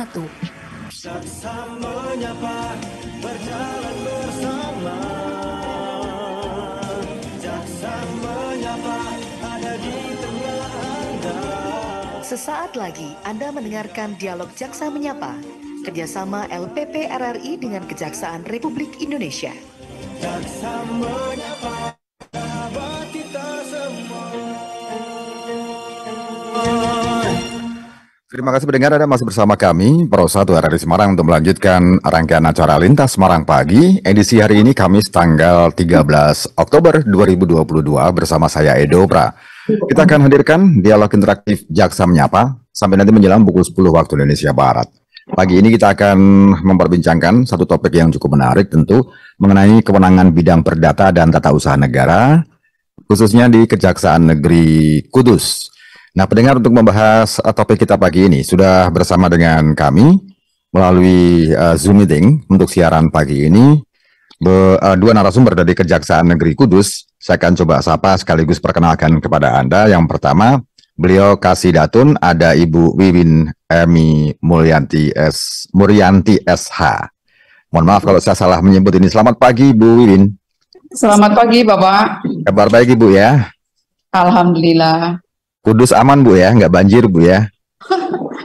bersatu. Jaksa menyapa, berjalan bersama. Jaksa menyapa, ada di tengah Anda. Sesaat lagi Anda mendengarkan dialog Jaksa Menyapa, kerjasama LPP RRI dengan Kejaksaan Republik Indonesia. Jaksa menyapa, sahabat kita semua. Terima kasih pendengar, Anda masih bersama kami Pro 1 RRI Semarang untuk melanjutkan rangkaian acara Lintas Semarang Pagi. Edisi hari ini Kamis tanggal 13 Oktober 2022 bersama saya Edo Pra. Kita akan hadirkan dialog interaktif Jaksa Menyapa sampai nanti menjelang pukul 10 waktu Indonesia Barat. Pagi ini kita akan memperbincangkan satu topik yang cukup menarik tentu mengenai kewenangan bidang perdata dan tata usaha negara, khususnya di Kejaksaan Negeri Kudus. Nah, pendengar, untuk membahas topik kita pagi ini sudah bersama dengan kami melalui Zoom meeting untuk siaran pagi ini dua narasumber dari Kejaksaan Negeri Kudus. Saya akan coba sapa sekaligus perkenalkan kepada Anda. Yang pertama, beliau Kasih Datun, ada Ibu Wiwin Emi Muryanti SH. Mohon maaf kalau saya salah menyebut ini. Selamat pagi, Bu Wiwin. Selamat pagi, Bapak. Kabar baik, Ibu ya? Alhamdulillah. Kudus aman, Bu ya? Nggak banjir, Bu ya?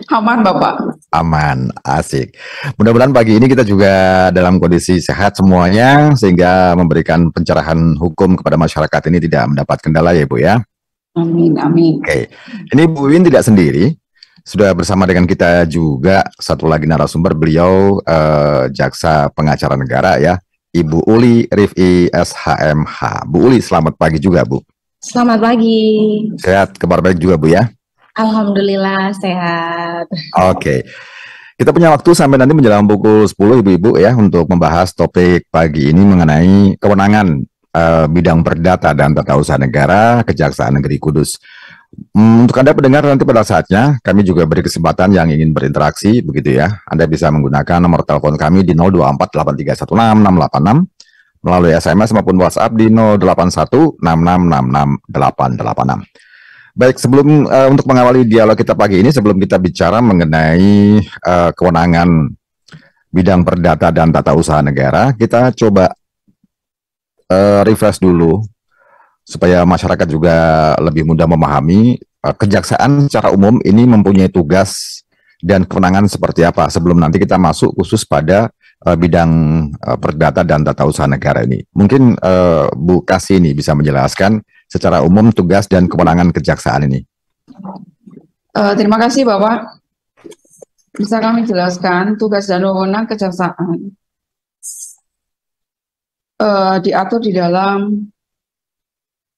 Aman, Bapak. Aman, asik. Mudah-mudahan pagi ini kita juga dalam kondisi sehat semuanya, sehingga memberikan pencerahan hukum kepada masyarakat ini tidak mendapat kendala ya, Bu ya? Amin, amin. Oke, ini Bu Win tidak sendiri. Sudah bersama dengan kita juga satu lagi narasumber, beliau jaksa pengacara negara ya, Ibu Uli Rif'i SHMH. Bu Uli, selamat pagi juga, Bu. Selamat pagi. Sehat, kabar baik juga, Bu ya? Alhamdulillah sehat. Oke. Kita punya waktu sampai nanti menjelang pukul 10 Ibu-Ibu ya untuk membahas topik pagi ini mengenai kewenangan bidang perdata dan tata usaha negara Kejaksaan Negeri Kudus. Untuk Anda pendengar, nanti pada saatnya kami juga beri kesempatan yang ingin berinteraksi begitu ya. Anda bisa menggunakan nomor telepon kami di 02483166686 melalui SMS maupun WhatsApp di 08166668886. Baik, sebelum untuk mengawali dialog kita pagi ini, sebelum kita bicara mengenai kewenangan bidang perdata dan tata usaha negara, kita coba refresh dulu supaya masyarakat juga lebih mudah memahami kejaksaan secara umum ini mempunyai tugas dan kewenangan seperti apa sebelum nanti kita masuk khusus pada bidang perdata dan tata usaha negara ini. Mungkin Bu Kasih ini bisa menjelaskan secara umum tugas dan kewenangan kejaksaan ini. Terima kasih, Bapak. Bisa kami jelaskan tugas dan wewenang kejaksaan diatur di dalam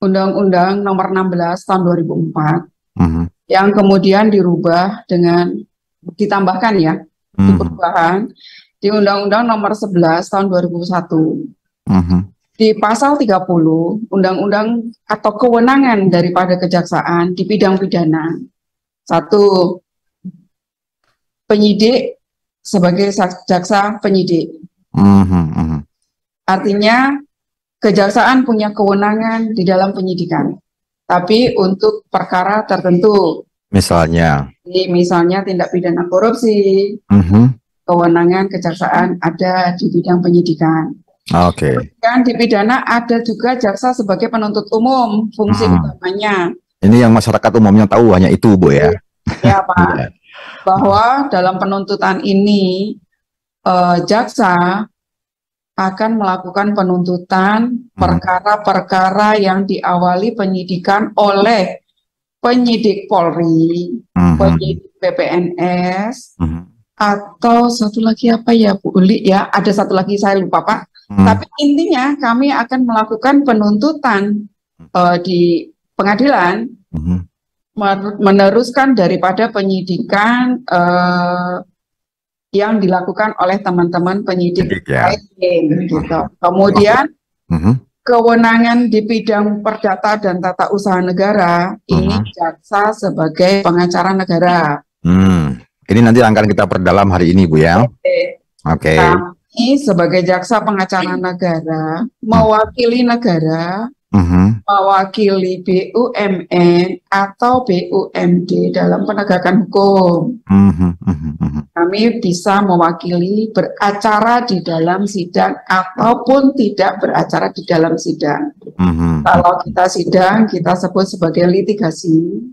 Undang-Undang Nomor 16 Tahun 2004 yang kemudian dirubah dengan ditambahkan ya di perubahan di Undang-Undang Nomor 11 Tahun 2001. Di pasal 30 Undang-Undang atau kewenangan daripada kejaksaan di bidang pidana. Satu, penyidik sebagai jaksa penyidik. Artinya kejaksaan punya kewenangan di dalam penyidikan, tapi untuk perkara tertentu. Misalnya tindak pidana korupsi, kewenangan kejaksaan ada di bidang penyidikan. Oke. Dan di pidana ada juga jaksa sebagai penuntut umum, fungsi utamanya. Ini yang masyarakat umumnya tahu hanya itu, Bu ya? Ya, Pak. Bahwa dalam penuntutan ini jaksa akan melakukan penuntutan perkara-perkara yang diawali penyidikan oleh penyidik Polri, penyidik PPNS, atau satu lagi apa ya Bu Uli ya, ada satu lagi saya lupa Pak. Tapi intinya kami akan melakukan penuntutan di pengadilan, meneruskan daripada penyidikan yang dilakukan oleh teman-teman penyidik lain, gitu. Kemudian kewenangan di bidang perdata dan tata usaha negara ini jaksa sebagai pengacara negara. Ini nanti akan kita perdalam hari ini, Bu ya. Oke. Kami sebagai jaksa pengacara negara mewakili negara mewakili BUMN atau BUMD dalam penegakan hukum. Kami bisa mewakili beracara di dalam sidang ataupun tidak beracara di dalam sidang. Kalau kita sidang, kita sebut sebagai litigasi.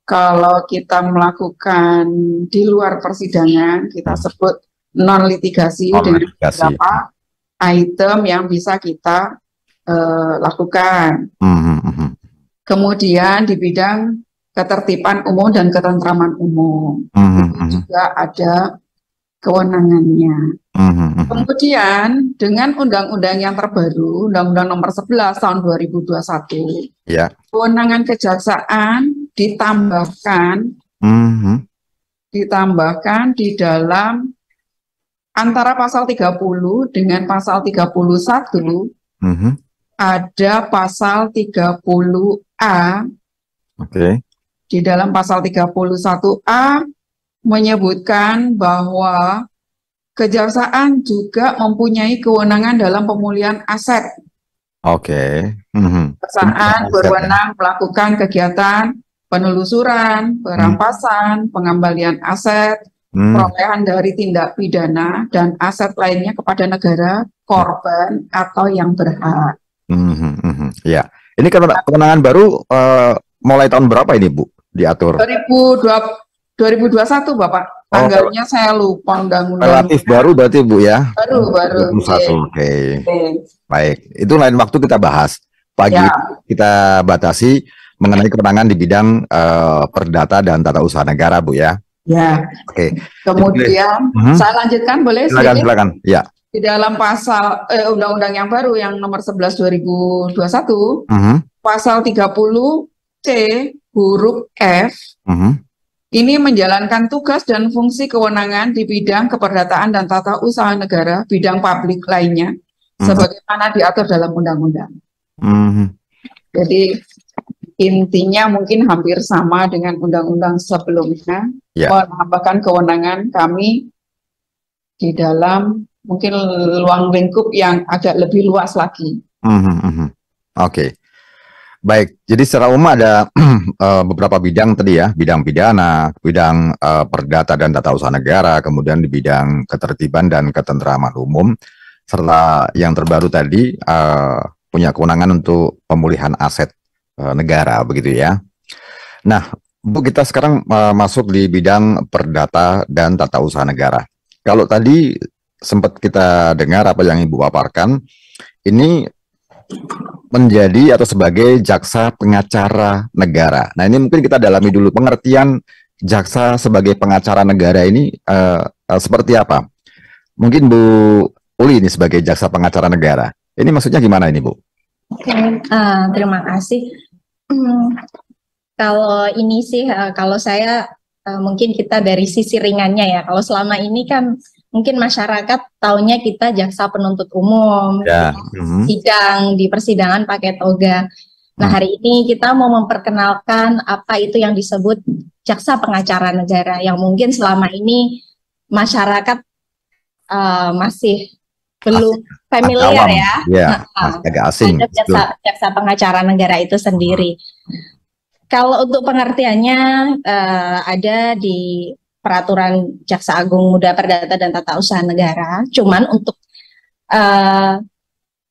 Kalau kita melakukan di luar persidangan, kita sebut non-litigasi dengan beberapa item yang bisa kita lakukan. Kemudian di bidang ketertiban umum dan ketentraman umum, itu juga ada kewenangannya. Kemudian dengan undang-undang yang terbaru, Undang-Undang Nomor 11 Tahun 2021, kewenangan kejaksaan ditambahkan di dalam antara pasal 30 dengan pasal 31, ada pasal 30A. Di dalam pasal 31A menyebutkan bahwa kejaksaan juga mempunyai kewenangan dalam pemulihan aset. Kejaksaan berwenang melakukan kegiatan penelusuran, perampasan, pengembalian aset, perolehan dari tindak pidana dan aset lainnya kepada negara, korban atau yang berhak. Ya, ini kewenangan baru mulai tahun berapa ini, Bu? Diatur? 2021, Bapak. Tanggalnya saya lupa undang-undang. Relatif baru berarti, Bu, ya? Baru. 21, Baik, itu lain waktu kita bahas. Pagi kita batasi mengenai kewenangan di bidang perdata dan tata usaha negara, Bu, ya? Ya. Kemudian saya lanjutkan, boleh? Silakan. Ya. Di dalam pasal undang-undang yang baru yang nomor 11 2021, pasal 30C huruf F ini menjalankan tugas dan fungsi kewenangan di bidang keperdataan dan tata usaha negara, bidang publik lainnya, sebagaimana diatur dalam undang-undang. Jadi intinya mungkin hampir sama dengan undang-undang sebelumnya, menambahkan kewenangan kami di dalam mungkin ruang lingkup yang agak lebih luas lagi. Baik, jadi secara umum ada beberapa bidang tadi ya, bidang pidana, bidang perdata dan tata usaha negara, kemudian di bidang ketertiban dan ketentraman umum, serta yang terbaru tadi punya kewenangan untuk pemulihan aset negara, begitu ya. Nah, Bu, kita sekarang masuk di bidang perdata dan tata usaha negara. Kalau tadi sempat kita dengar apa yang Ibu paparkan, ini menjadi atau sebagai jaksa pengacara negara. Nah, ini mungkin kita dalami dulu pengertian jaksa sebagai pengacara negara ini seperti apa. Mungkin Bu Uli ini sebagai jaksa pengacara negara. Ini maksudnya gimana ini, Bu? Terima kasih. Kalau ini sih, kalau saya mungkin kita dari sisi ringannya ya. Kalau selama ini kan mungkin masyarakat taunya kita jaksa penuntut umum, sidang di persidangan pakai toga. Nah, hari ini kita mau memperkenalkan apa itu yang disebut jaksa pengacara negara, yang mungkin selama ini masyarakat masih belum familiar ya. Agak asing. Jaksa pengacara negara itu sendiri. Kalau untuk pengertiannya ada di Peraturan Jaksa Agung Muda Perdata dan Tata Usaha Negara. Cuman untuk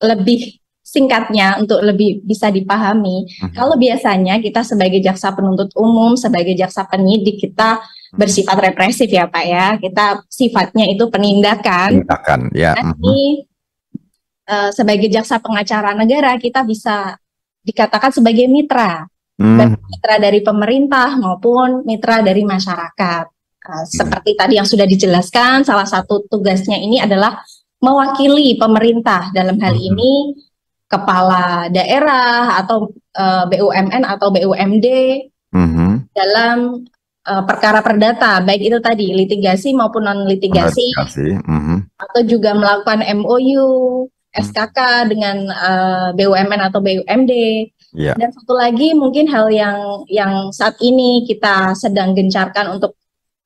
lebih singkatnya, untuk lebih bisa dipahami, kalau biasanya kita sebagai jaksa penuntut umum, sebagai jaksa penyidik, kita bersifat represif ya Pak ya. Kita sifatnya itu penindakan. Tapi sebagai jaksa pengacara negara, kita bisa dikatakan sebagai mitra. Mitra dari pemerintah maupun mitra dari masyarakat. Seperti tadi yang sudah dijelaskan, salah satu tugasnya ini adalah mewakili pemerintah, dalam hal ini kepala daerah atau BUMN atau BUMD dalam perkara perdata, baik itu tadi litigasi maupun non litigasi, atau juga melakukan MOU, SKK dengan BUMN atau BUMD. Dan satu lagi mungkin hal yang saat ini kita sedang gencarkan untuk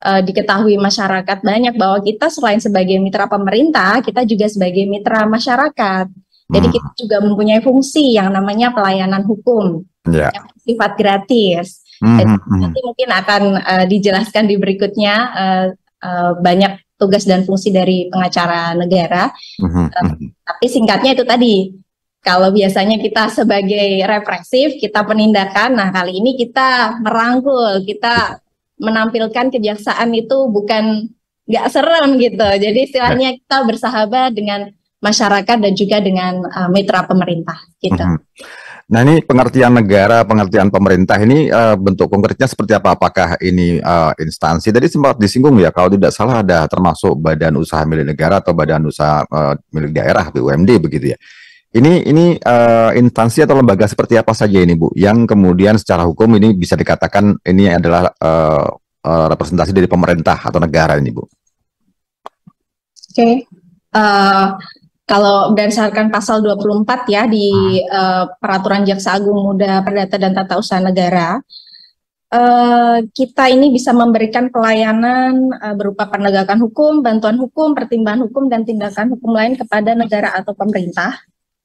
diketahui masyarakat banyak, bahwa kita selain sebagai mitra pemerintah, kita juga sebagai mitra masyarakat. Jadi kita juga mempunyai fungsi yang namanya pelayanan hukum yang sifat gratis. Jadi nanti mungkin akan dijelaskan di berikutnya banyak tugas dan fungsi dari pengacara negara. Tapi singkatnya itu tadi, kalau biasanya kita sebagai represif, kita penindakan, nah kali ini kita merangkul, kita menampilkan kejaksaan itu bukan nggak serem gitu. Jadi istilahnya kita bersahabat dengan masyarakat dan juga dengan mitra pemerintah gitu. Nah ini pengertian negara, pengertian pemerintah ini bentuk konkretnya seperti apa? Apakah ini instansi? Tadi sempat disinggung ya, kalau tidak salah ada termasuk badan usaha milik negara atau badan usaha milik daerah BUMD begitu ya. Ini instansi atau lembaga seperti apa saja ini Bu? Yang kemudian secara hukum ini bisa dikatakan ini adalah representasi dari pemerintah atau negara ini Bu? Oke. Kalau berdasarkan pasal 24 ya di Peraturan Jaksa Agung Muda Perdata dan Tata Usaha Negara, kita ini bisa memberikan pelayanan berupa penegakan hukum, bantuan hukum, pertimbangan hukum, dan tindakan hukum lain kepada negara atau pemerintah.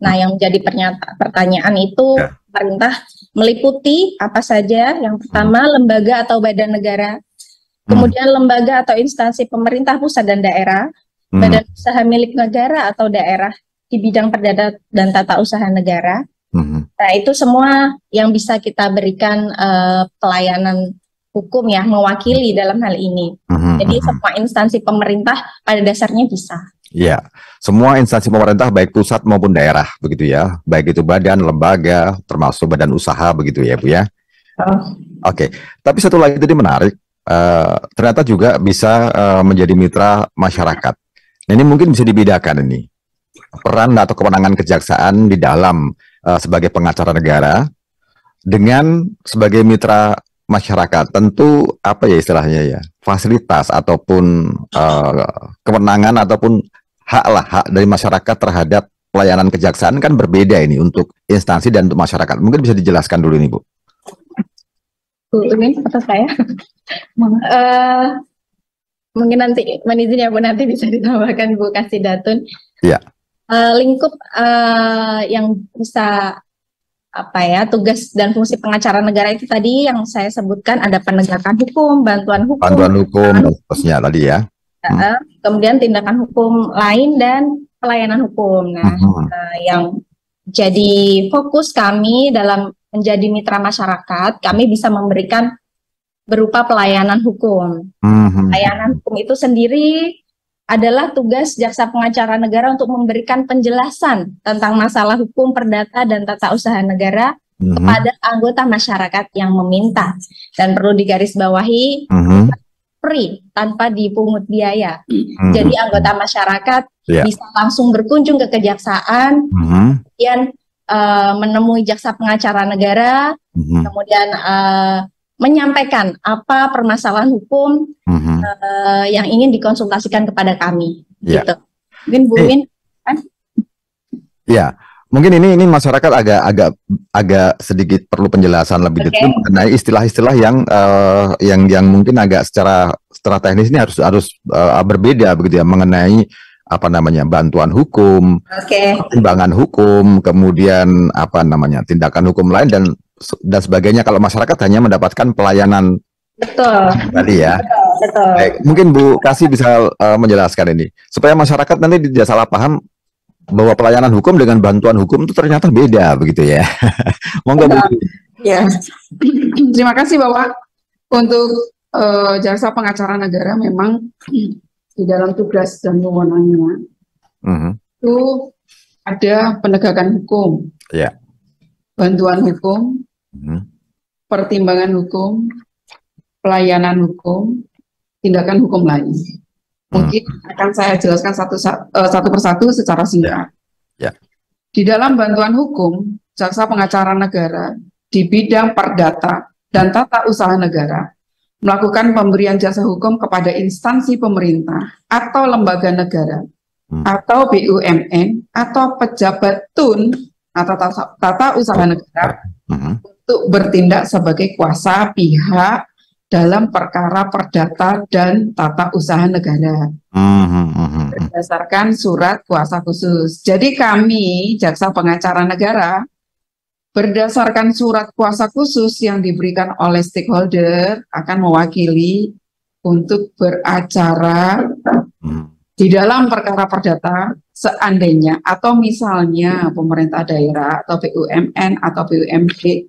Nah, yang menjadi pertanyaan itu pemerintah meliputi apa saja? Yang pertama, lembaga atau badan negara, kemudian lembaga atau instansi pemerintah pusat dan daerah, badan usaha milik negara atau daerah di bidang perdata dan tata usaha negara. Nah, itu semua yang bisa kita berikan pelayanan hukum ya, mewakili dalam hal ini. Jadi semua instansi pemerintah pada dasarnya bisa. Iya, semua instansi pemerintah baik pusat maupun daerah begitu ya, baik itu badan, lembaga, termasuk badan usaha begitu ya Bu ya. Oke. Tapi satu lagi tadi menarik, ternyata juga bisa menjadi mitra masyarakat. Nah, ini mungkin bisa dibedakan ini peran atau kewenangan kejaksaan di dalam sebagai pengacara negara dengan sebagai mitra masyarakat. Tentu apa ya istilahnya ya, fasilitas ataupun kewenangan ataupun hak dari masyarakat terhadap pelayanan kejaksaan kan berbeda ini untuk instansi dan untuk masyarakat. Mungkin bisa dijelaskan dulu ini Bu. Ini kata saya. Mungkin nanti menizin ya Bu, nanti bisa ditambahkan Bu Kasidatun. Iya. Lingkup yang bisa apa ya, tugas dan fungsi pengacara negara itu tadi yang saya sebutkan, ada penegakan hukum, bantuan hukum dan seterusnya tadi ya. Kemudian tindakan hukum lain dan pelayanan hukum. Nah, yang jadi fokus kami dalam menjadi mitra masyarakat, kami bisa memberikan berupa pelayanan hukum. Pelayanan hukum itu sendiri adalah tugas jaksa pengacara negara untuk memberikan penjelasan tentang masalah hukum perdata dan tata usaha negara kepada anggota masyarakat yang meminta. Dan perlu digarisbawahi, free, tanpa dipungut biaya. Jadi anggota masyarakat bisa langsung berkunjung ke kejaksaan, kemudian menemui jaksa pengacara negara, kemudian menyampaikan apa permasalahan hukum yang ingin dikonsultasikan kepada kami. Gitu. Mungkin Bu Min kan? Ya, mungkin ini masyarakat agak sedikit perlu penjelasan lebih detail mengenai istilah-istilah yang mungkin agak secara teknis ini harus berbeda begitu ya, mengenai apa namanya, bantuan hukum, pertimbangan hukum, kemudian apa namanya, tindakan hukum lain dan sebagainya. Kalau masyarakat hanya mendapatkan pelayanan tadi ya. Betul. Baik, mungkin Bu Kasih bisa menjelaskan ini supaya masyarakat nanti tidak salah paham bahwa pelayanan hukum dengan bantuan hukum itu ternyata beda begitu ya. Monggo Bu. Ya. Terima kasih Bapak. Untuk jaksa pengacara negara memang di dalam tugas dan wewenangnya itu ada penegakan hukum, bantuan hukum, pertimbangan hukum, pelayanan hukum, tindakan hukum lain. Mungkin akan saya jelaskan satu persatu secara singkat. Di dalam bantuan hukum, jaksa pengacara negara di bidang perdata dan tata usaha negara melakukan pemberian jasa hukum kepada instansi pemerintah atau lembaga negara atau BUMN atau pejabat TUN atau tata usaha negara untuk bertindak sebagai kuasa pihak dalam perkara perdata dan tata usaha negara berdasarkan surat kuasa khusus. Jadi kami, Jaksa Pengacara Negara, berdasarkan surat kuasa khusus yang diberikan oleh stakeholder akan mewakili untuk beracara di dalam perkara perdata seandainya atau misalnya pemerintah daerah atau BUMN atau BUMD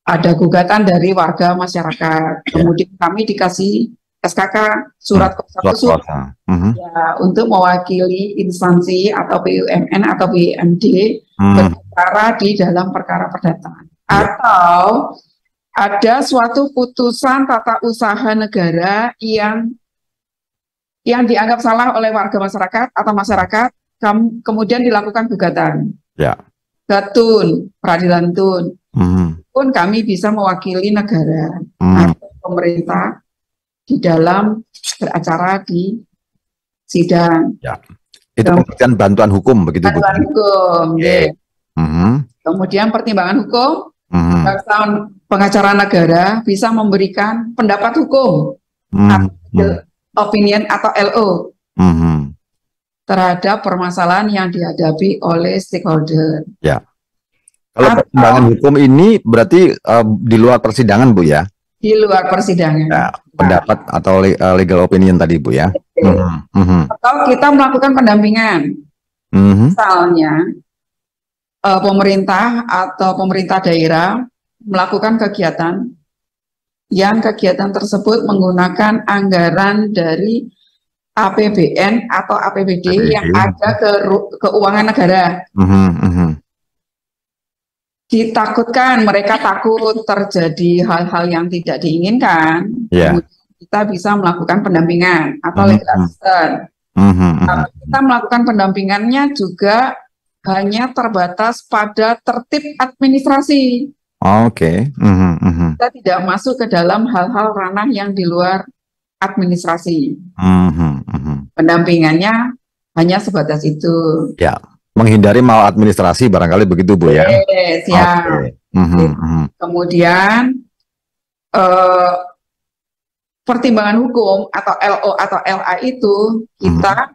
ada gugatan dari warga masyarakat, kemudian kami dikasih SKK surat kuasa khusus ya, untuk mewakili instansi atau BUMN atau BUMD berbicara di dalam perkara perdata. Atau ada suatu putusan tata usaha negara yang dianggap salah oleh warga masyarakat atau masyarakat, kemudian dilakukan gugatan. Ke TUN, peradilan TUN. Pun kami bisa mewakili negara atau pemerintah di dalam beracara di sidang. Itu pengertian bantuan hukum begitu, Bu? Bantuan hukum, Kemudian pertimbangan hukum, pengacara negara bisa memberikan pendapat hukum, opinion atau LO terhadap permasalahan yang dihadapi oleh stakeholder. Kalau pertimbangan hukum ini berarti di luar persidangan, Bu, ya? Di luar persidangan. Pendapat atau legal opinion tadi, Bu, ya? Atau kita melakukan pendampingan. Misalnya, pemerintah atau pemerintah daerah melakukan kegiatan yang kegiatan tersebut menggunakan anggaran dari APBN atau APBD yang ada keuangan negara. Ditakutkan, mereka takut terjadi hal-hal yang tidak diinginkan, kemudian kita bisa melakukan pendampingan atau legal assistance. Kita melakukan pendampingannya juga hanya terbatas pada tertib administrasi. Kita tidak masuk ke dalam hal-hal ranah yang di luar administrasi. Pendampingannya hanya sebatas itu. Menghindari maladministrasi barangkali begitu, Bu, ya? Kemudian pertimbangan hukum atau LO atau LA itu kita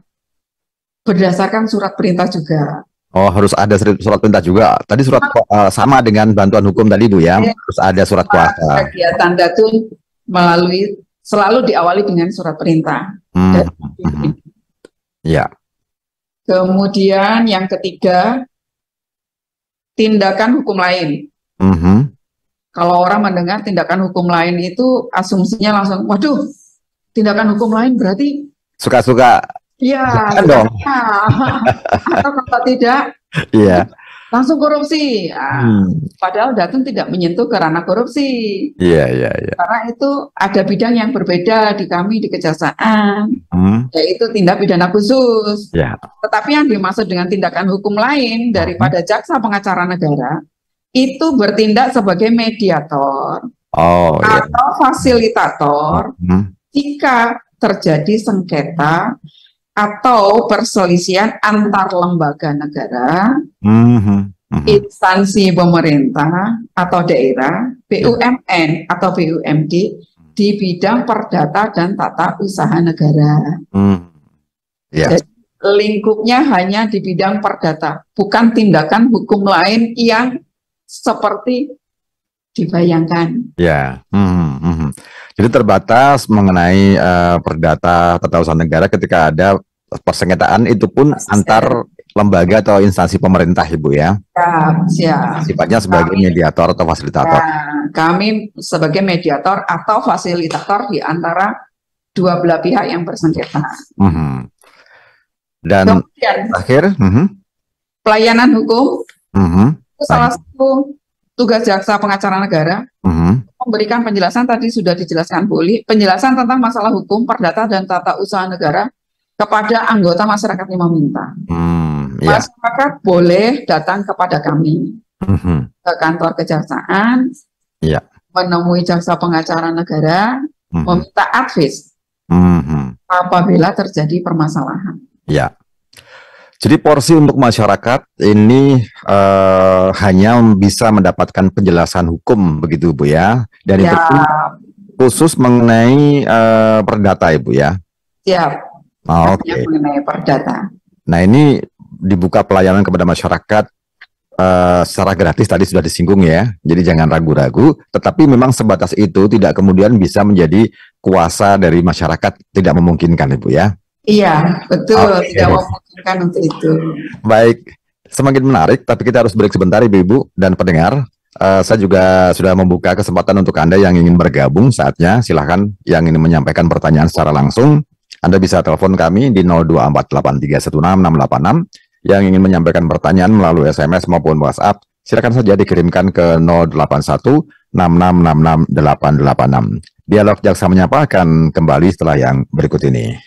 berdasarkan surat perintah juga. Harus ada surat perintah juga. Tadi surat sama dengan bantuan hukum tadi, Bu, ya? Harus ada surat kuasa. Kegiatan Datun selalu diawali dengan surat perintah. Kemudian yang ketiga, tindakan hukum lain. Kalau orang mendengar tindakan hukum lain itu asumsinya langsung, waduh, tindakan hukum lain berarti suka-suka. Dong. Atau kalau tidak, langsung korupsi. Padahal Datun tidak menyentuh ke ranah korupsi. Karena itu ada bidang yang berbeda di kami di kejaksaan, yaitu tindak pidana khusus. Tetapi yang dimaksud dengan tindakan hukum lain daripada jaksa pengacara negara itu bertindak sebagai mediator atau fasilitator jika terjadi sengketa atau perselisihan antar lembaga negara, instansi pemerintah atau daerah, BUMN atau BUMD di bidang perdata dan tata usaha negara. Jadi, lingkupnya hanya di bidang perdata, bukan tindakan hukum lain yang seperti dibayangkan. Jadi terbatas mengenai perdata tata usaha negara ketika ada persengketaan itu pun antar lembaga atau instansi pemerintah, Ibu, ya? Sifatnya sebagai mediator atau fasilitator. Kami sebagai mediator atau fasilitator di antara dua belah pihak yang bersengketa. Dan terakhir, pelayanan hukum itu salah satu tugas jaksa pengacara negara. Memberikan penjelasan, tadi sudah dijelaskan boleh penjelasan tentang masalah hukum perdata dan tata usaha negara kepada anggota masyarakat yang meminta. Masyarakat boleh datang kepada kami ke kantor kejaksaan, menemui jaksa pengacara negara, meminta advice apabila terjadi permasalahan. Jadi porsi untuk masyarakat ini hanya bisa mendapatkan penjelasan hukum begitu, Bu, ya? Dan itu pun khusus mengenai perdata Ibu ya? Siap. Oh, oke. Mengenai perdata. Nah ini dibuka pelayanan kepada masyarakat secara gratis tadi sudah disinggung ya. Jadi jangan ragu-ragu. Tetapi memang sebatas itu tidak kemudian bisa menjadi kuasa dari masyarakat, tidak memungkinkan Ibu ya. Iya, betul. Okay. Tidak memungkinkan untuk itu. Baik, semakin menarik. Tapi kita harus break sebentar Ibu dan pendengar. Saya juga sudah membuka kesempatan untuk Anda yang ingin bergabung saatnya. Silahkan yang ingin menyampaikan pertanyaan secara langsung. Anda bisa telepon kami di 02483166686. Yang ingin menyampaikan pertanyaan melalui SMS maupun WhatsApp, silakan saja dikirimkan ke 08166668886. Dialog Jaksa Menyapa akan kembali setelah yang berikut ini.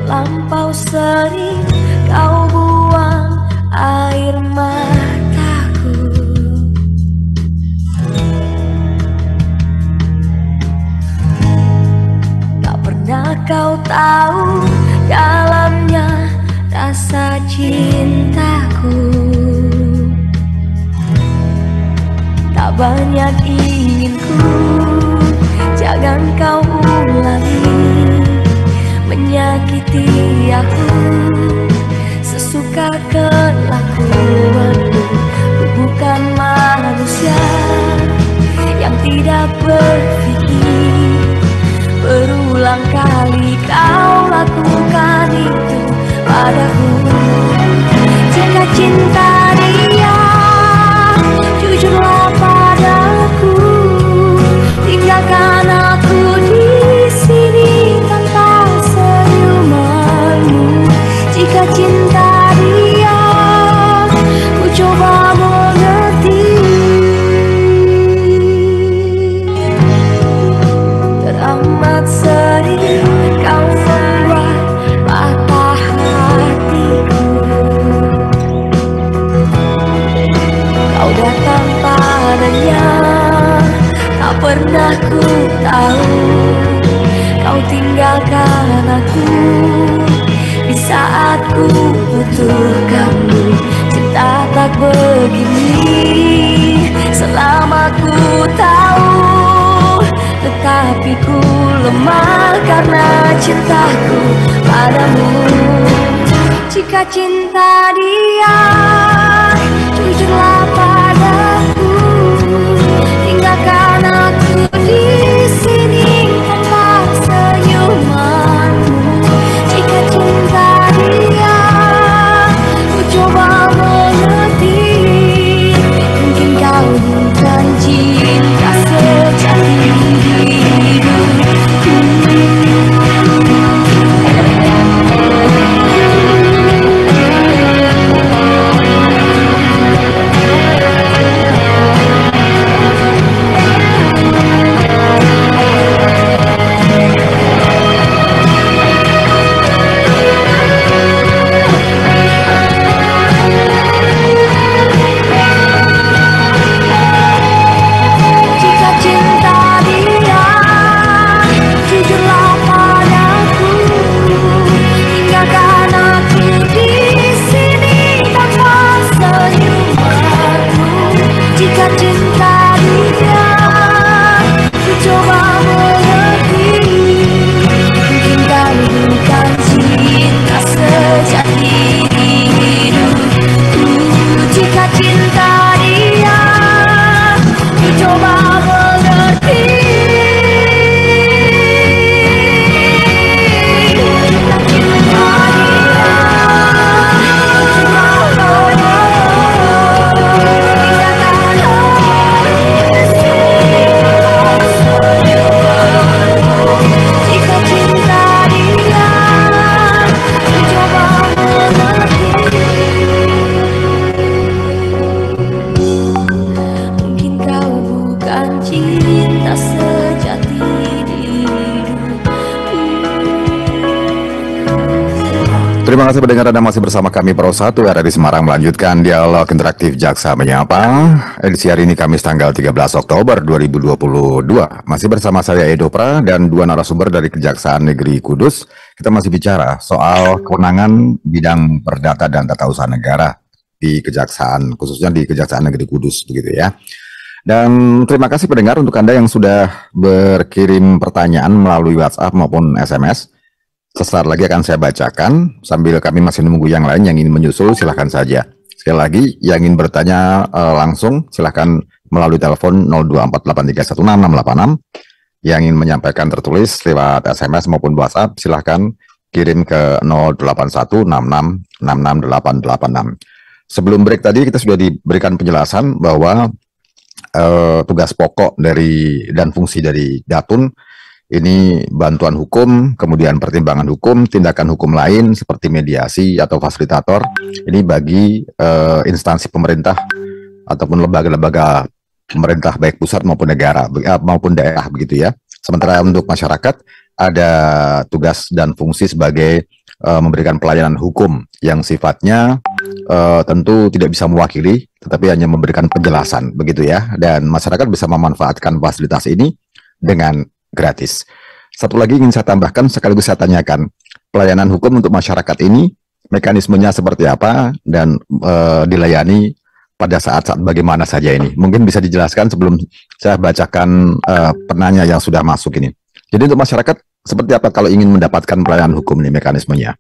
Terlampau sering kau buang air mataku, tak pernah kau tahu dalamnya rasa cintaku. Tak banyak inginku, jangan kau ulangi menyakiti aku sesuka kelakuanmu. Ku bukan manusia yang tidak berpikir. Berulang kali kau lakukan itu padaku. Jika cinta dia, jujurlah padaku. Tinggalkan aku di sini tanpa senyumanmu. Jika cinta dia, ku coba mengerti. Teramat sering kau membuat patah hatiku. Kau datang padanya, tak pernah ku tahu. Kau tinggalkan aku di saat ku butuhkanmu. Cinta tak begini selama ku tahu, tetapi ku lemah karena cintaku padamu. Jika cinta dia, jujurlah padaku. Tinggalkan aku di sini tanpa senyumanmu. Jika cinta dia, ku coba mengerti. Mungkin kau bukan cinta sejati hidupku. Terima kasih pendengar, Anda masih bersama kami Pro 1 RRI Semarang melanjutkan dialog interaktif Jaksa Menyapa. Edisi hari ini Kamis tanggal 13 Oktober 2022. Masih bersama saya Edo Pra dan dua narasumber dari Kejaksaan Negeri Kudus. Kita masih bicara soal kewenangan bidang perdata dan tata usaha negara di Kejaksaan, khususnya di Kejaksaan Negeri Kudus begitu ya. Dan terima kasih pendengar untuk Anda yang sudah berkirim pertanyaan melalui WhatsApp maupun SMS. Sesaat lagi akan saya bacakan, sambil kami masih menunggu yang lain yang ingin menyusul, silahkan saja. Sekali lagi, yang ingin bertanya langsung, silahkan melalui telepon 0248316686. Yang ingin menyampaikan tertulis lewat SMS maupun WhatsApp, silahkan kirim ke 0816666686. Sebelum break tadi, kita sudah diberikan penjelasan bahwa tugas pokok dari dan fungsi dari Datun ini bantuan hukum, kemudian pertimbangan hukum, tindakan hukum lain seperti mediasi atau fasilitator. Ini bagi instansi pemerintah ataupun lembaga-lembaga pemerintah baik pusat maupun negara maupun daerah begitu ya. Sementara untuk masyarakat ada tugas dan fungsi sebagai memberikan pelayanan hukum yang sifatnya tentu tidak bisa mewakili, tetapi hanya memberikan penjelasan begitu ya. Dan masyarakat bisa memanfaatkan fasilitas ini dengan gratis. Satu lagi ingin saya tambahkan sekaligus saya tanyakan, pelayanan hukum untuk masyarakat ini mekanismenya seperti apa dan dilayani pada saat-saat bagaimana saja ini. Mungkin bisa dijelaskan sebelum saya bacakan penanya yang sudah masuk ini. Jadi untuk masyarakat seperti apa kalau ingin mendapatkan pelayanan hukum ini mekanismenya?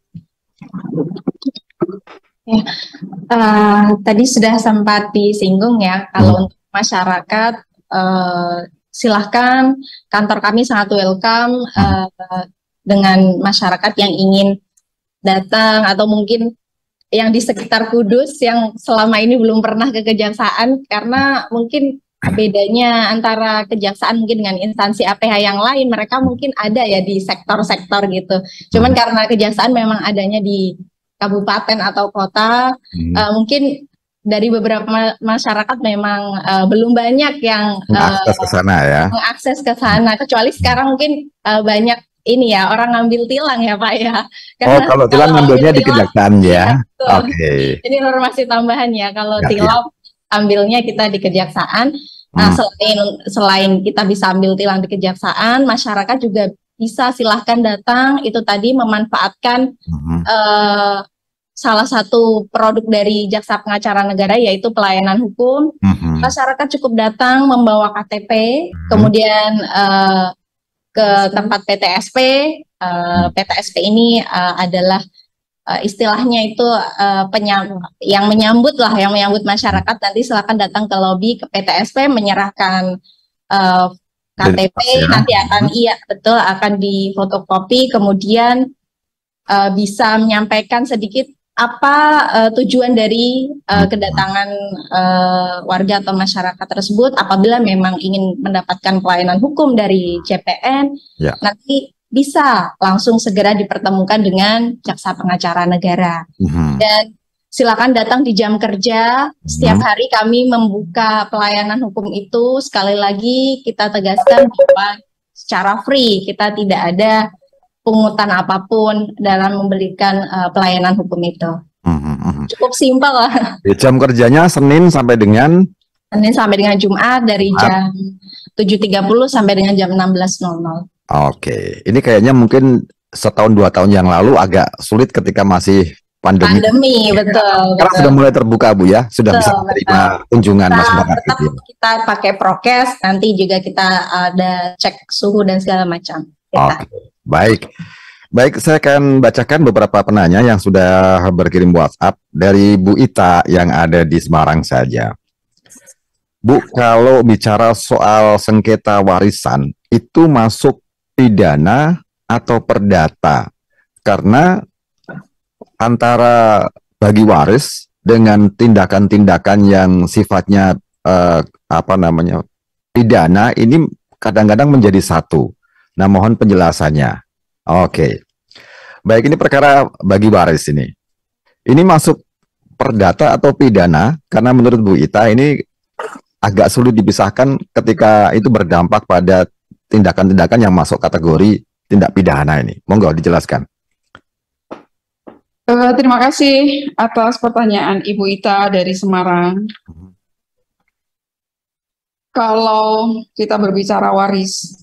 Ya, tadi sudah sempat disinggung ya, kalau untuk masyarakat silahkan, kantor kami sangat welcome dengan masyarakat yang ingin datang atau mungkin yang di sekitar Kudus yang selama ini belum pernah ke kejaksaan, karena mungkin bedanya antara kejaksaan mungkin dengan instansi APH yang lain, mereka mungkin ada ya di sektor-sektor gitu. Cuman karena kejaksaan memang adanya di kabupaten atau kota, mungkin dari beberapa masyarakat memang belum banyak yang mengakses ke sana ya. Mengakses ke sana, kecuali sekarang mungkin banyak ini ya orang ngambil tilang ya Pak ya. Karena kalau tilang ngambilnya di kejaksaan ya. Oke. Ini informasi tambahan ya, kalau tilang ambilnya kita di kejaksaan. Nah, selain kita bisa ambil tilang di kejaksaan, masyarakat juga bisa silahkan datang itu tadi memanfaatkan salah satu produk dari Jaksa Pengacara Negara yaitu pelayanan hukum. Masyarakat cukup datang membawa KTP, kemudian ke tempat PTSP. PTSP ini adalah istilahnya itu yang menyambut masyarakat. Nanti silakan datang ke lobi ke PTSP menyerahkan KTP, nanti akan akan difotokopi, kemudian bisa menyampaikan sedikit apa tujuan dari kedatangan warga atau masyarakat tersebut. Apabila memang ingin mendapatkan pelayanan hukum dari JPN, nanti bisa langsung segera dipertemukan dengan Jaksa Pengacara Negara. Dan silakan datang di jam kerja. Setiap hari kami membuka pelayanan hukum itu. Sekali lagi kita tegaskan bahwa secara free, kita tidak ada pungutan apapun dalam memberikan pelayanan hukum itu. Cukup simpel lah. Jam kerjanya Senin sampai dengan Jumat dari jam 7.30 sampai dengan jam 16.00. Oke, ini kayaknya mungkin setahun 2 tahun yang lalu agak sulit ketika masih pandemi. Betul. Sekarang sudah mulai terbuka Bu ya, sudah bisa menerima kunjungan masyarakat. Tetap kita pakai prokes, nanti juga kita ada cek suhu dan segala macam. Oke. Baik, saya akan bacakan beberapa penanya yang sudah berkirim WhatsApp dari Bu Ita yang ada di Semarang saja. Bu, kalau bicara soal sengketa warisan, itu masuk pidana atau perdata? Karena antara bagi waris dengan tindakan-tindakan yang sifatnya pidana ini kadang-kadang menjadi satu. Nah, mohon penjelasannya. Oke. Baik, ini perkara bagi waris ini. Ini masuk perdata atau pidana? Karena menurut Bu Ita ini agak sulit dipisahkan ketika itu berdampak pada tindakan-tindakan yang masuk kategori tindak pidana ini. Monggo dijelaskan. Terima kasih atas pertanyaan Ibu Ita dari Semarang. Kalau kita berbicara waris,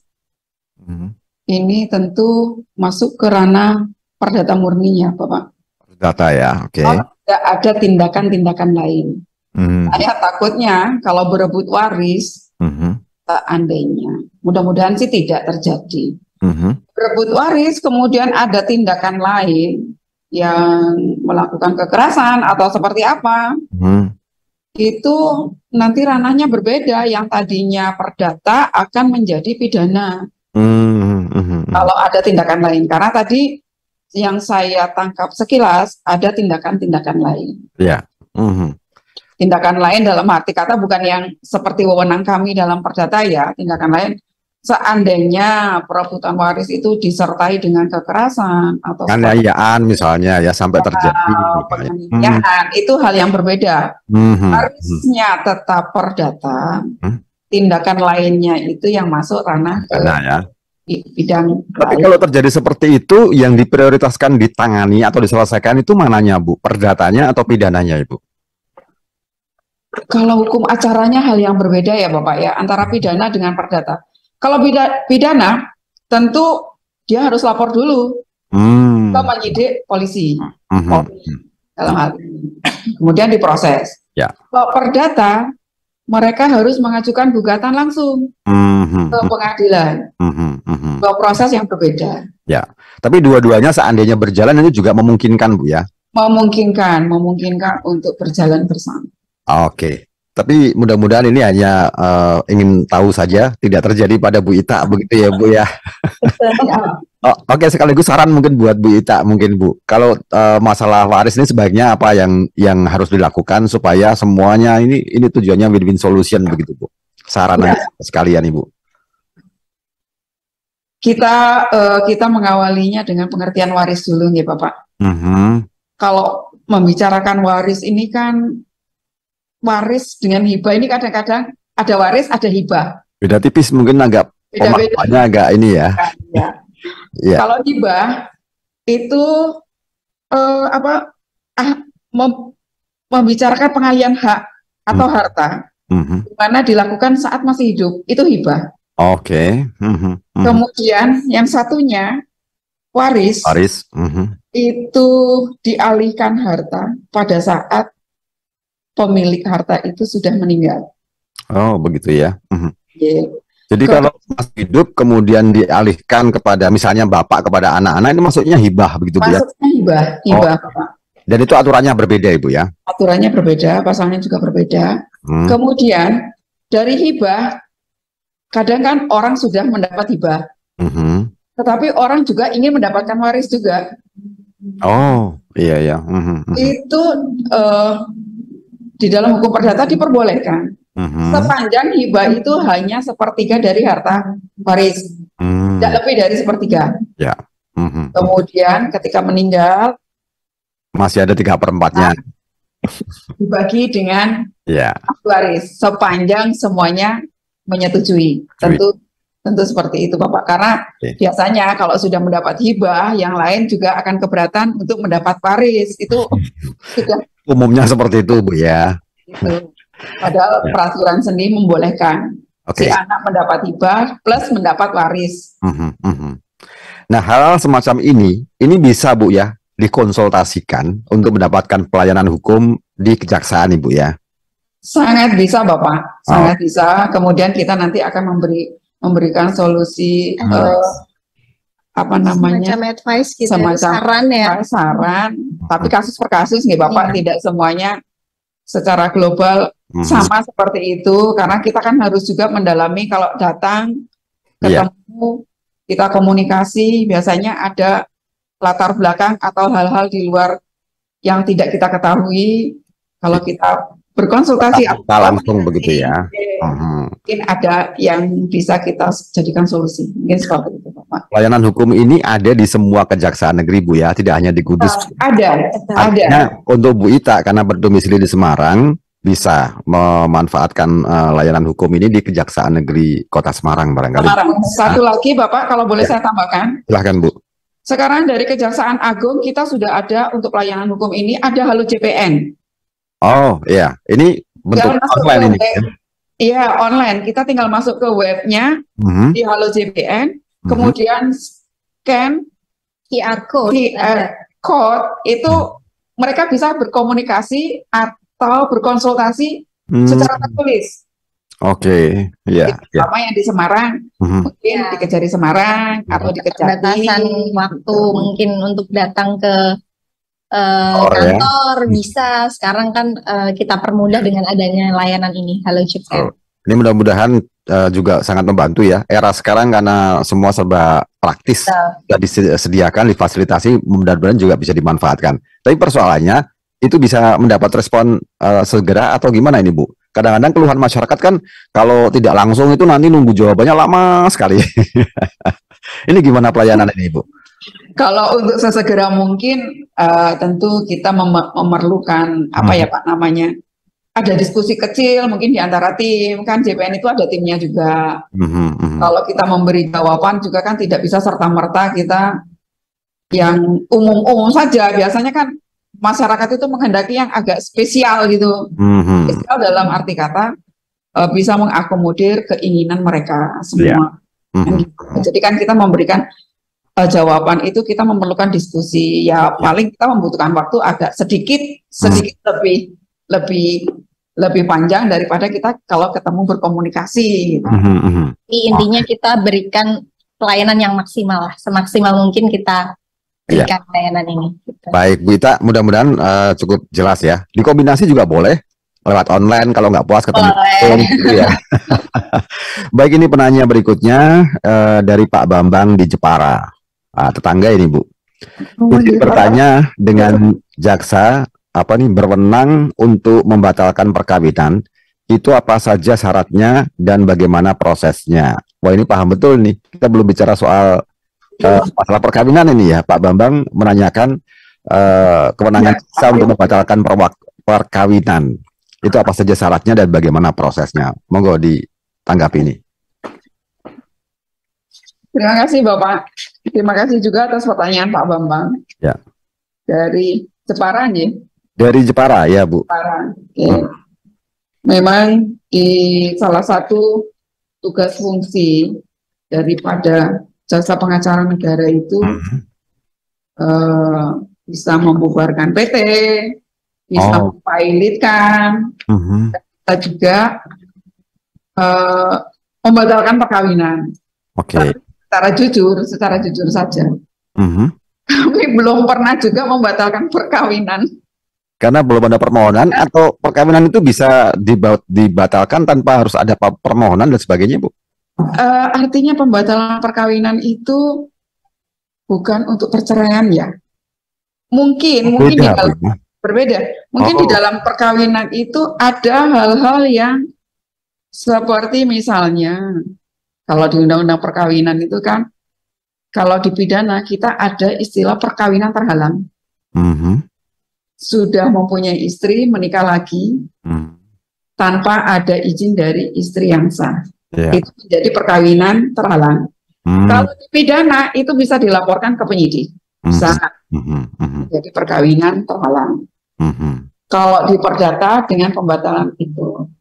ini tentu masuk ke ranah perdata murninya, Bapak. Data ya, oke. Tidak ada tindakan-tindakan lain. Saya takutnya kalau berebut waris, seandainya, mudah-mudahan sih tidak terjadi. Berebut waris, kemudian ada tindakan lain yang melakukan kekerasan atau seperti apa, itu nanti ranahnya berbeda. Yang tadinya perdata akan menjadi pidana. Kalau ada tindakan lain, karena tadi yang saya tangkap sekilas ada tindakan-tindakan lain. Ya. Tindakan lain dalam arti kata bukan yang seperti wewenang kami dalam perdata ya. Tindakan lain seandainya perebutan waris itu disertai dengan kekerasan atau penganiayaan misalnya ya sampai terjadi penganiayaan, itu hal yang berbeda. Warisnya tetap perdata, tindakan lainnya itu yang masuk ranah ya. Bidang. Tapi kalau terjadi seperti itu yang diprioritaskan ditangani atau diselesaikan itu mananya, Bu? Perdatanya atau pidananya, Ibu? Kalau hukum acaranya hal yang berbeda ya Bapak ya, antara pidana dengan perdata. Kalau pidana, tentu dia harus lapor dulu ke penyidik polisi, dalam hal ini. Kemudian diproses. Ya. Kalau perdata, mereka harus mengajukan gugatan langsung ke pengadilan. Dua proses yang berbeda. Ya. Tapi dua-duanya seandainya berjalan itu juga memungkinkan, Bu ya? Memungkinkan untuk berjalan bersama. Oke. Tapi mudah-mudahan ini hanya ingin tahu saja, tidak terjadi pada Bu Ita begitu ya, Bu ya. Oke, sekaligus saran mungkin buat Bu Ita mungkin, Bu. Kalau masalah waris ini sebaiknya apa yang harus dilakukan supaya semuanya ini tujuannya win-win solution begitu, Bu. Saran sekalian, Ibu. Kita mengawalinya dengan pengertian waris dulu ya, Bapak. Kalau membicarakan waris ini kan waris dengan hibah ini kadang-kadang ada waris, ada hibah. Beda tipis mungkin agak pemahamannya agak ini ya. Ya. Kalau hibah itu membicarakan pengalihan hak atau harta, di mana dilakukan saat masih hidup, itu hibah. Oke. Kemudian yang satunya waris. Itu dialihkan harta pada saat pemilik harta itu sudah meninggal. Oh, begitu ya. Yeah. Jadi kalau masih hidup kemudian dialihkan kepada misalnya bapak kepada anak-anak, ini maksudnya hibah begitu, Bu ya? Maksudnya hibah, Pak. Dan itu aturannya berbeda, Ibu ya? Aturannya berbeda, pasalnya juga berbeda. Kemudian dari hibah, kadang kan orang sudah mendapat hibah, tetapi orang juga ingin mendapatkan waris juga. Oh, iya. Itu di dalam hukum perdata diperbolehkan. Sepanjang hibah itu hanya sepertiga dari harta waris, tidak lebih dari sepertiga. Ya. Kemudian ketika meninggal masih ada 3/4-nya. Dibagi dengan waris sepanjang semuanya menyetujui. Tentu seperti itu, Bapak. Karena biasanya kalau sudah mendapat hibah, yang lain juga akan keberatan untuk mendapat waris. Itu sudah umumnya seperti itu, Bu ya. Itu. Padahal peraturan sendiri membolehkan si anak mendapat hibah plus mendapat waris. Nah, hal semacam ini bisa, Bu ya, dikonsultasikan untuk mendapatkan pelayanan hukum di kejaksaan, Ibu ya. Sangat bisa, Bapak. Sangat bisa. Kemudian kita nanti akan memberikan solusi semacam advice gitu, saran ya. Saran, tapi kasus per kasus nih, Bapak, tidak semuanya secara global sama seperti itu, karena kita kan harus juga mendalami. Kalau datang ketemu, kita komunikasi, biasanya ada latar belakang atau hal-hal di luar yang tidak kita ketahui. Kalau kita berkonsultasi langsung begitu ya. Mungkin ada yang bisa kita jadikan solusi. Mungkin seperti itu, Bapak. Pelayanan hukum ini ada di semua kejaksaan negeri, Bu ya, tidak hanya di Kudus. Ada. Untuk Bu Ita karena berdomisili di Semarang bisa memanfaatkan layanan hukum ini di Kejaksaan Negeri Kota Semarang barangkali. Satu lagi, Bapak, kalau boleh saya tambahkan. Silahkan, Bu. sekarang dari Kejaksaan Agung kita sudah ada untuk pelayanan hukum ini ada Halo JPN. Oh iya, ini bentuk online ini. Iya, online. Kita tinggal masuk ke webnya di Halo JPN, kemudian scan QR code. Itu mereka bisa berkomunikasi atau berkonsultasi secara tertulis. Oke, iya. Sama yang di Semarang, mungkin di Kejari Semarang atau di Kejati. Batasan waktu mungkin untuk datang ke kantor bisa. Sekarang kan kita permudah dengan adanya layanan ini, Halo JPN. Ini mudah-mudahan juga sangat membantu ya. Era sekarang karena semua serba praktis, sudah disediakan, difasilitasi, mudah-mudahan juga bisa dimanfaatkan. Tapi persoalannya itu bisa mendapat respon segera atau gimana ini Bu? Kadang-kadang keluhan masyarakat kan kalau tidak langsung itu nanti nunggu jawabannya lama sekali. Ini gimana pelayanan ini Bu? Kalau untuk sesegera mungkin tentu kita memerlukan apa ya Pak namanya, ada diskusi kecil mungkin di antara tim, kan JPN itu ada timnya juga. Kalau kita memberi jawaban juga kan tidak bisa serta-merta kita yang umum-umum saja. Biasanya kan masyarakat itu menghendaki yang agak spesial gitu. Spesial dalam arti kata bisa mengakomodir keinginan mereka semua. Jadi kan kita memberikan jawaban itu kita memerlukan diskusi. Ya paling kita membutuhkan waktu agak sedikit lebih panjang daripada kita kalau ketemu berkomunikasi. Gitu. Intinya kita berikan pelayanan yang maksimal lah, semaksimal mungkin kita berikan layanan ini. Gitu. Baik Bu Ita, mudah-mudahan cukup jelas ya. Dikombinasi juga boleh lewat online kalau nggak puas ketemu. Gitu ya. Baik, ini penanya berikutnya dari Pak Bambang di Jepara, tetangga ini Bu. Ini bertanya dengan jaksa berwenang untuk membatalkan perkawinan, itu apa saja syaratnya dan bagaimana prosesnya? Wah ini paham betul nih. Kita belum bicara soal masalah perkawinan ini ya. Pak Bambang menanyakan kewenangan jaksa untuk membatalkan perkawinan. Itu apa saja syaratnya dan bagaimana prosesnya? Monggo ditanggapi ini. Terima kasih Bapak. Terima kasih juga atas pertanyaan Pak Bambang. Ya. Dari Jepara nih. Dari Jepara ya Bu. Jepara. Memang di salah satu tugas fungsi daripada jasa pengacara negara itu bisa membubarkan PT, bisa memfailitkan, kita juga membatalkan perkawinan. Secara jujur saja. Kami belum pernah juga membatalkan perkawinan. Karena belum ada permohonan atau perkawinan itu bisa dibatalkan tanpa harus ada permohonan dan sebagainya, Bu? Artinya pembatalan perkawinan itu bukan untuk perceraian ya. Mungkin di dalam berbeda. Mungkin di dalam perkawinan itu ada hal-hal yang seperti misalnya kalau di undang-undang perkawinan itu kan kalau di pidana kita ada istilah perkawinan terhalang. Sudah mempunyai istri, menikah lagi, tanpa ada izin dari istri yang sah. Itu menjadi perkawinan terhalang. Kalau di pidana, itu bisa dilaporkan ke penyidik. Bisa. Jadi perkawinan terhalang. Kalau di perdata, dengan pembatalan itu.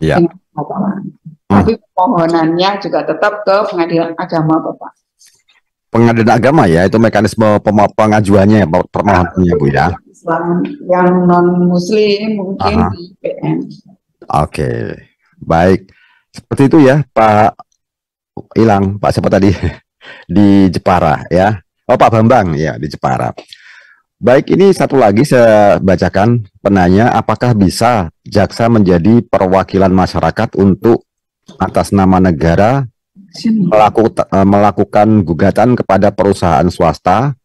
Dengan pembatalan. Tapi permohonannya juga tetap ke pengadilan agama, Bapak. Pengadilan agama ya, itu mekanisme pengajuannya, permohonannya Bu ya. Islam yang non Muslim mungkin di PN. Oke, baik. Seperti itu ya, Pak Pak siapa tadi di Jepara ya? Oh Pak Bambang ya di Jepara. Baik, ini satu lagi saya bacakan penanya, apakah bisa jaksa menjadi perwakilan masyarakat untuk atas nama negara melakukan gugatan kepada perusahaan swasta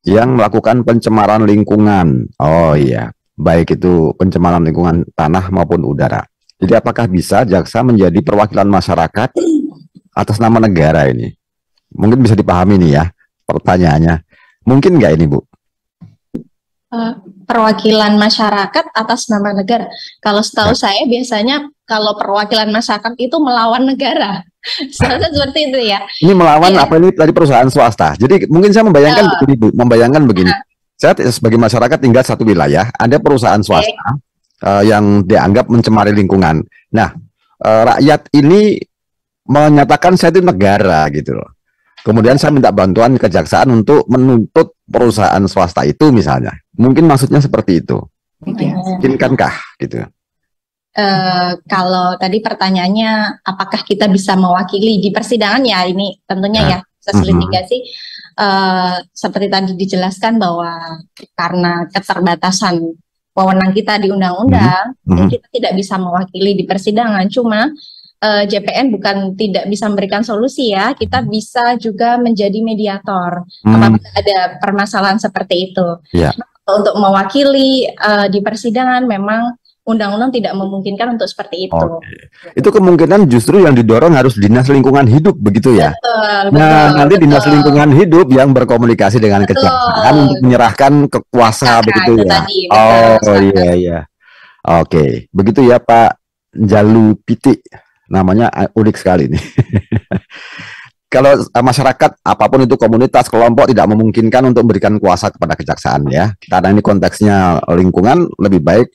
yang melakukan pencemaran lingkungan. Oh iya, baik itu pencemaran lingkungan tanah maupun udara. Jadi apakah bisa jaksa menjadi perwakilan masyarakat atas nama negara ini? Mungkin bisa dipahami nih ya pertanyaannya. Mungkin nggak ini Bu? perwakilan masyarakat atas nama negara. Kalau setahu saya biasanya kalau perwakilan masyarakat itu melawan negara. Seharusnya seperti itu ya. Ini melawan Iya. apa ini tadi perusahaan swasta. Jadi mungkin saya membayangkan begini, Bu, membayangkan begini. Saya sebagai masyarakat tinggal satu wilayah, ada perusahaan swasta yang dianggap mencemari lingkungan. Nah, rakyat ini menyatakan saya itu negara gitu loh. Kemudian saya minta bantuan kejaksaan untuk menuntut perusahaan swasta itu misalnya. Mungkin maksudnya seperti itu. Mungkinkankah gitu? Kalau tadi pertanyaannya apakah kita bisa mewakili di persidangan, ya ini tentunya ya proses litigasi seperti tadi dijelaskan bahwa karena keterbatasan wewenang kita di undang-undang, kita tidak bisa mewakili di persidangan. Cuma JPN bukan tidak bisa memberikan solusi ya, kita bisa juga menjadi mediator apabila ada permasalahan seperti itu. Untuk mewakili di persidangan memang undang-undang tidak memungkinkan untuk seperti itu. Itu kemungkinan justru yang didorong harus Dinas Lingkungan Hidup begitu ya. Nanti Dinas Lingkungan Hidup yang berkomunikasi dengan kejaksaan untuk menyerahkan ke kuasa begitu ya. Iya. Oke, begitu ya Pak Jalu Piti. Namanya unik sekali nih. Kalau masyarakat apapun itu komunitas kelompok tidak memungkinkan untuk memberikan kuasa kepada kejaksaan ya. Karena ini konteksnya lingkungan, lebih baik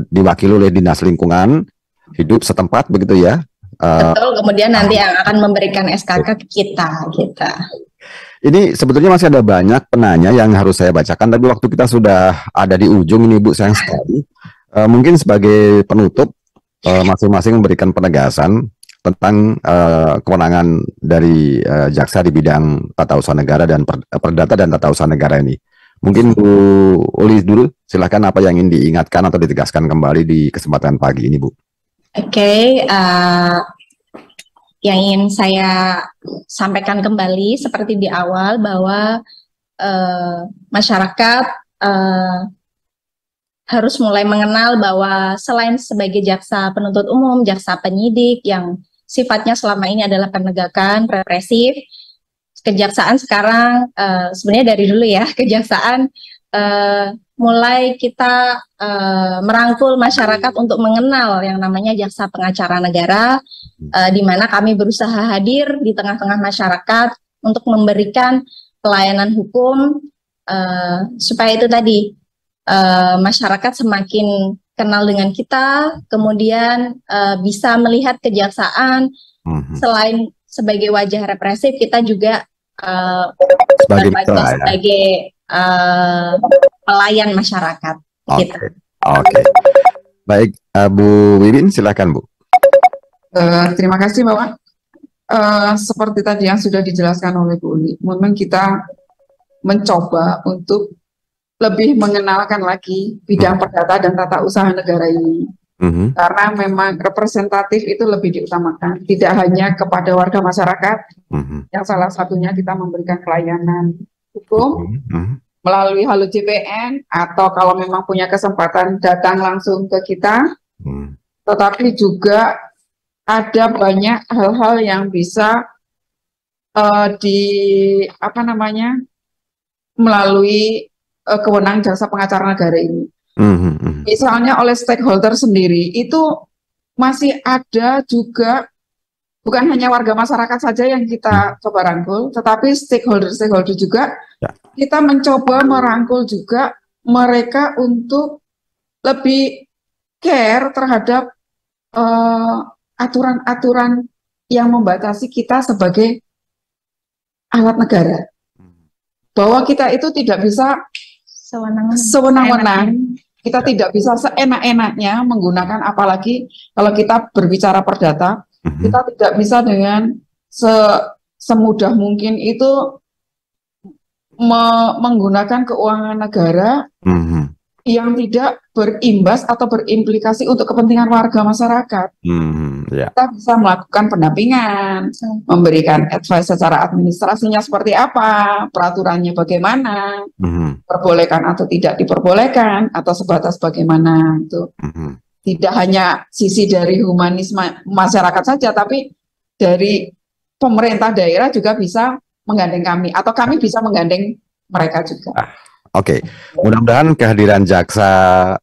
diwakili oleh Dinas Lingkungan Hidup setempat begitu ya. Betul, kemudian nanti yang akan memberikan SKK ke kita. Ini sebetulnya masih ada banyak penanya yang harus saya bacakan, tapi waktu kita sudah ada di ujung ini Bu, sayang sekali. Mungkin sebagai penutup, masing-masing memberikan penegasan tentang kewenangan dari jaksa di bidang tata usaha negara dan perdata dan tata usaha negara ini. Mungkin Bu Uli dulu, silakan apa yang ingin diingatkan atau ditegaskan kembali di kesempatan pagi ini, Bu. Oke, yang ingin saya sampaikan kembali seperti di awal bahwa masyarakat harus mulai mengenal bahwa selain sebagai jaksa penuntut umum, jaksa penyidik yang sifatnya selama ini adalah penegakan represif, kejaksaan sekarang sebenarnya dari dulu ya, kejaksaan mulai kita merangkul masyarakat untuk mengenal yang namanya jaksa pengacara negara, di mana kami berusaha hadir di tengah-tengah masyarakat untuk memberikan pelayanan hukum supaya itu tadi masyarakat semakin kenal dengan kita, kemudian bisa melihat kejaksaan selain sebagai wajah represif, kita juga berwajah sebagai pelayan masyarakat. Oke. Baik, Bu Wiwin, silakan Bu. Terima kasih Bapak. Seperti tadi yang sudah dijelaskan oleh Bu Uli, memang kita mencoba untuk lebih mengenalkan lagi bidang perdata dan tata usaha negara ini. Karena memang representatif itu lebih diutamakan, tidak hanya kepada warga masyarakat, yang salah satunya kita memberikan pelayanan hukum melalui Halo JPN, atau kalau memang punya kesempatan datang langsung ke kita, tetapi juga ada banyak hal-hal yang bisa melalui kewenangan jaksa pengacara negara ini. Misalnya oleh stakeholder sendiri itu masih ada juga, bukan hanya warga masyarakat saja yang kita coba rangkul, tetapi stakeholder juga kita mencoba merangkul juga mereka untuk lebih care terhadap aturan-aturan yang membatasi kita sebagai alat negara, bahwa kita itu tidak bisa sewenang-wenang, kita tidak bisa seenak-enaknya menggunakan, apalagi kalau kita berbicara perdata, kita tidak bisa dengan semudah mungkin itu menggunakan keuangan negara yang tidak berimbas atau berimplikasi untuk kepentingan warga masyarakat. Kita bisa melakukan pendampingan, memberikan advice secara administrasinya seperti apa, peraturannya bagaimana, perbolehkan atau tidak diperbolehkan, atau sebatas bagaimana itu. Tidak hanya sisi dari humanisme masyarakat saja, tapi dari pemerintah daerah juga bisa menggandeng kami, atau kami bisa menggandeng mereka juga. Oke, mudah-mudahan kehadiran jaksa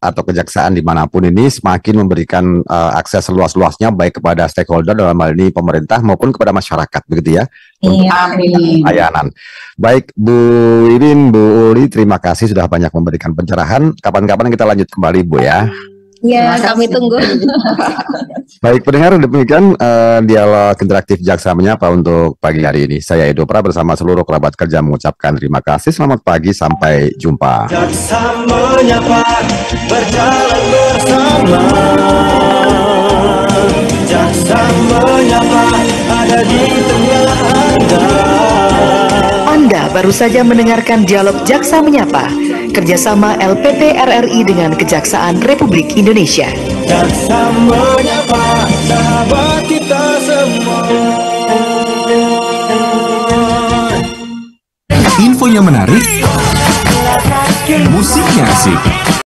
atau kejaksaan dimanapun ini semakin memberikan akses seluas-luasnya baik kepada stakeholder dalam hal ini pemerintah maupun kepada masyarakat, begitu ya? Iya. Amin. Layanan. Baik, Bu Irin, Bu Uli, terima kasih sudah banyak memberikan pencerahan. Kapan-kapan kita lanjut kembali, Bu ya. Iya, Terima kami kasih. tunggu. Baik, pendengar, demikian dialog interaktif Jaksa Menyapa untuk pagi hari ini. Saya Edo Pra bersama seluruh kerabat kerja mengucapkan terima kasih. Selamat pagi, sampai jumpa. Jaksa Menyapa berjalan bersama. Jaksa Menyapa ada di tengah Anda. Anda baru saja mendengarkan dialog Jaksa Menyapa, kerjasama LPP RRI dengan Kejaksaan Republik Indonesia. Jaksa Menyapa sahabat kita semua.